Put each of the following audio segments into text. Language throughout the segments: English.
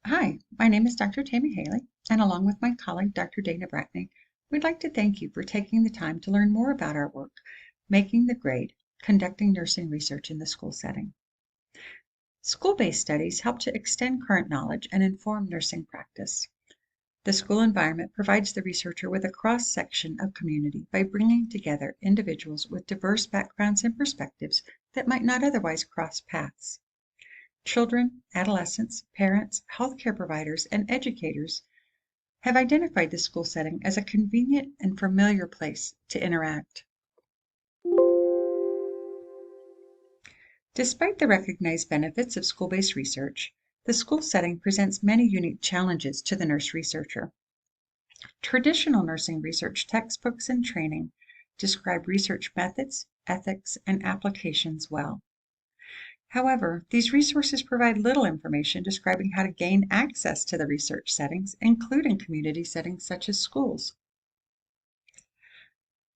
Hi, my name is Dr. Tammy Haley, and along with my colleague, Dr. Dana Brackney, we'd like to thank you for taking the time to learn more about our work, making the grade, conducting nursing research in the school setting. School-based studies help to extend current knowledge and inform nursing practice. The school environment provides the researcher with a cross-section of community by bringing together individuals with diverse backgrounds and perspectives that might not otherwise cross paths. Children, adolescents, parents, healthcare providers, and educators have identified the school setting as a convenient and familiar place to interact. Despite the recognized benefits of school-based research, the school setting presents many unique challenges to the nurse researcher. Traditional nursing research textbooks and training describe research methods, ethics, and applications well. However, these resources provide little information describing how to gain access to the research settings, including community settings such as schools.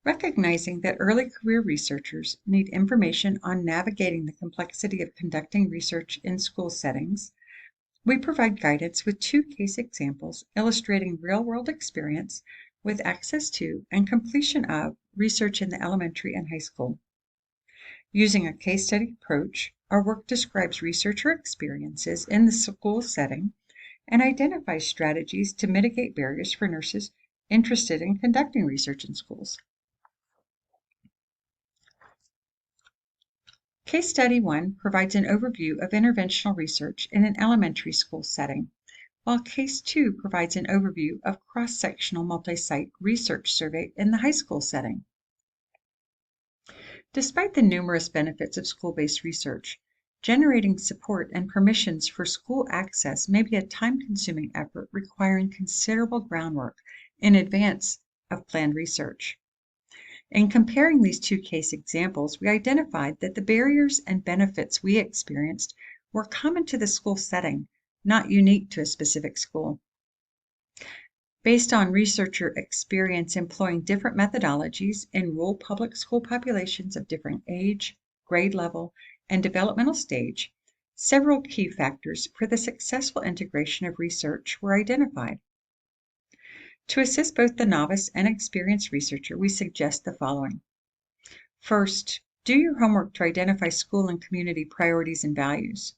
Recognizing that early career researchers need information on navigating the complexity of conducting research in school settings, we provide guidance with two case examples illustrating real-world experience with access to and completion of research in the elementary and high school. Using a case study approach, our work describes researcher experiences in the school setting and identifies strategies to mitigate barriers for nurses interested in conducting research in schools. Case Study 1 provides an overview of interventional research in an elementary school setting, while Case 2 provides an overview of cross-sectional multi-site research survey in the high school setting. Despite the numerous benefits of school-based research, generating support and permissions for school access may be a time-consuming effort requiring considerable groundwork in advance of planned research. In comparing these two case examples, we identified that the barriers and benefits we experienced were common to the school setting, not unique to a specific school. Based on researcher experience employing different methodologies in rural public school populations of different age, grade level, and developmental stage, several key factors for the successful integration of research were identified. To assist both the novice and experienced researcher, we suggest the following. First, do your homework to identify school and community priorities and values.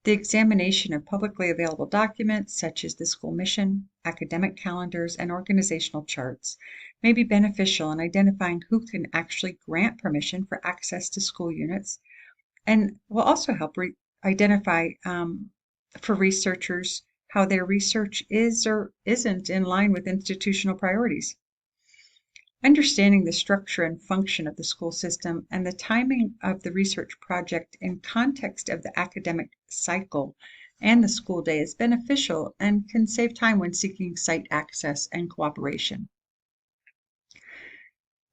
The examination of publicly available documents, such as the school mission, academic calendars, and organizational charts, may be beneficial in identifying who can actually grant permission for access to school units, and will also help identify for researchers how their research is or isn't in line with institutional priorities. Understanding the structure and function of the school system and the timing of the research project in context of the academic cycle and the school day is beneficial and can save time when seeking site access and cooperation.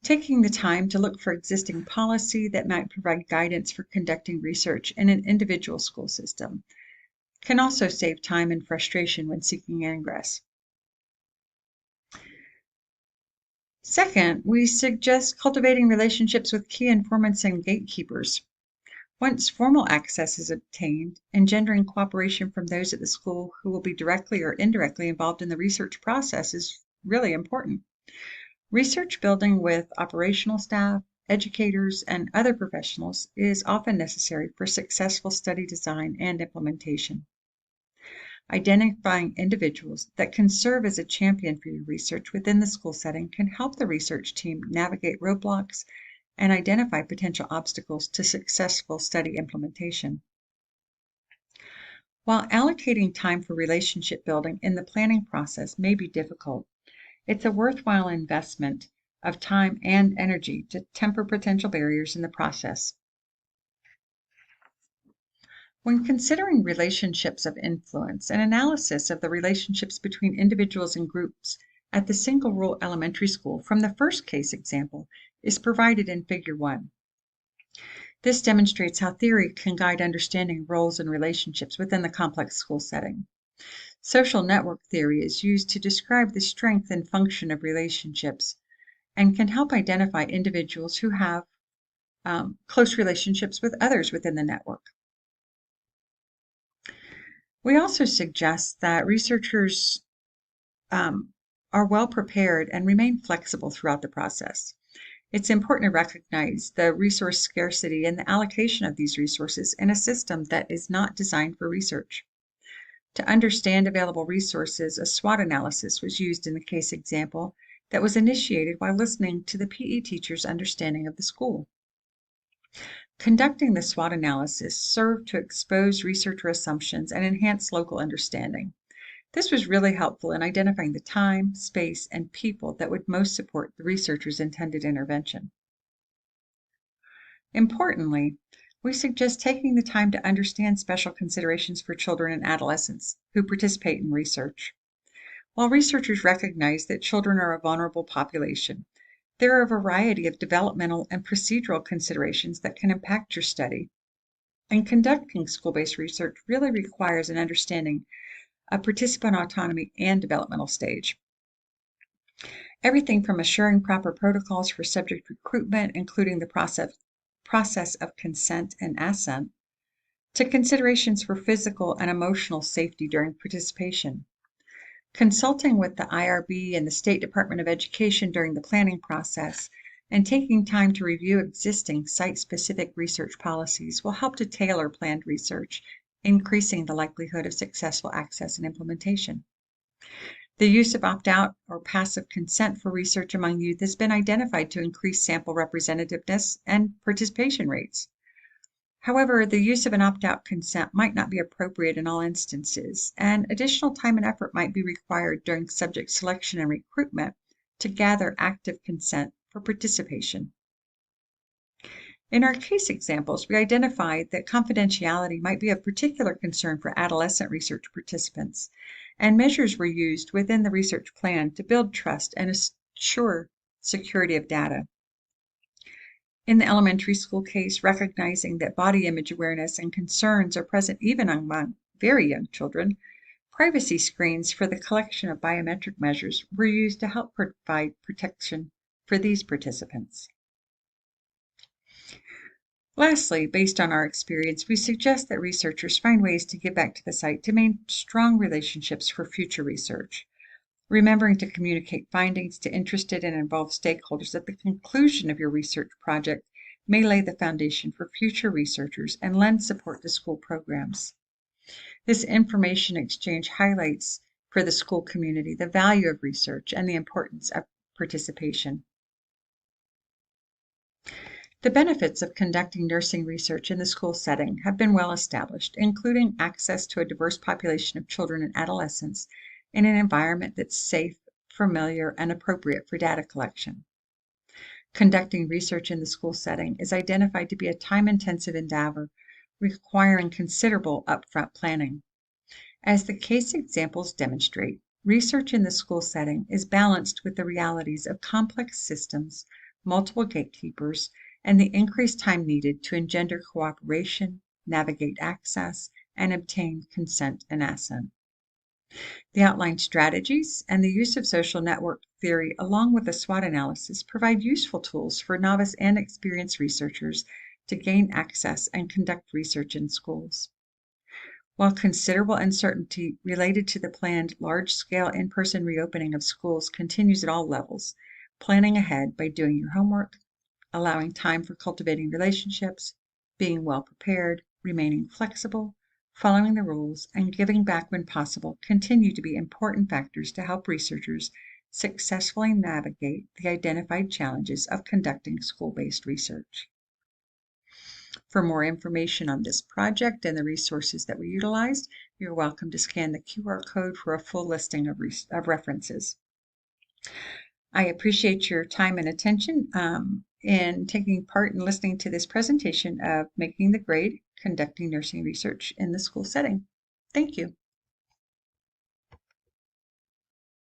Taking the time to look for existing policy that might provide guidance for conducting research in an individual school system can also save time and frustration when seeking ingress. Second, we suggest cultivating relationships with key informants and gatekeepers. Once formal access is obtained, engendering cooperation from those at the school who will be directly or indirectly involved in the research process is really important. Research building with operational staff, educators, and other professionals is often necessary for successful study design and implementation. Identifying individuals that can serve as a champion for your research within the school setting can help the research team navigate roadblocks and identify potential obstacles to successful study implementation. While allocating time for relationship building in the planning process may be difficult, it's a worthwhile investment of time and energy to temper potential barriers in the process. When considering relationships of influence, an analysis of the relationships between individuals and groups at the single rural elementary school from the first case example is provided in Figure 1. This demonstrates how theory can guide understanding roles and relationships within the complex school setting. Social network theory is used to describe the strength and function of relationships and can help identify individuals who have close relationships with others within the network. We also suggest that researchers are well prepared and remain flexible throughout the process. It's important to recognize the resource scarcity and the allocation of these resources in a system that is not designed for research. To understand available resources, a SWOT analysis was used in the case example that was initiated while listening to the PE teacher's understanding of the school. Conducting the SWOT analysis served to expose researcher assumptions and enhance local understanding. This was really helpful in identifying the time, space, and people that would most support the researcher's intended intervention. Importantly, we suggest taking the time to understand special considerations for children and adolescents who participate in research. While researchers recognize that children are a vulnerable population, there are a variety of developmental and procedural considerations that can impact your study. And conducting school-based research really requires an understanding of participant autonomy and developmental stage. Everything from assuring proper protocols for subject recruitment, including the process of consent and assent, to considerations for physical and emotional safety during participation. Consulting with the IRB and the State Department of Education during the planning process, and taking time to review existing site-specific research policies will help to tailor planned research, increasing the likelihood of successful access and implementation. The use of opt-out or passive consent for research among youth has been identified to increase sample representativeness and participation rates. However, the use of an opt-out consent might not be appropriate in all instances, and additional time and effort might be required during subject selection and recruitment to gather active consent for participation. In our case examples, we identified that confidentiality might be of particular concern for adolescent research participants, and measures were used within the research plan to build trust and assure security of data. In the elementary school case, recognizing that body image awareness and concerns are present even among very young children, privacy screens for the collection of biometric measures were used to help provide protection for these participants. Lastly, based on our experience, we suggest that researchers find ways to give back to the site to maintain strong relationships for future research, remembering to communicate findings to interested and involved stakeholders at the conclusion of your research project may lay the foundation for future researchers and lend support to school programs. This information exchange highlights for the school community the value of research and the importance of participation. The benefits of conducting nursing research in the school setting have been well established, including access to a diverse population of children and adolescents in an environment that's safe, familiar, and appropriate for data collection. Conducting research in the school setting is identified to be a time-intensive endeavor requiring considerable upfront planning. As the case examples demonstrate, research in the school setting is balanced with the realities of complex systems, multiple gatekeepers, and the increased time needed to engender cooperation, navigate access, and obtain consent and assent. The outlined strategies and the use of social network theory along with the SWOT analysis provide useful tools for novice and experienced researchers to gain access and conduct research in schools. While considerable uncertainty related to the planned large-scale in-person reopening of schools continues at all levels, planning ahead by doing your homework, allowing time for cultivating relationships, being well prepared, remaining flexible, following the rules, and giving back when possible continue to be important factors to help researchers successfully navigate the identified challenges of conducting school-based research. For more information on this project and the resources that we utilized, you're welcome to scan the QR code for a full listing of references. I appreciate your time and attention in taking part in listening to this presentation of Making the Grade, Conducting Nursing Research in the School Setting. Thank you.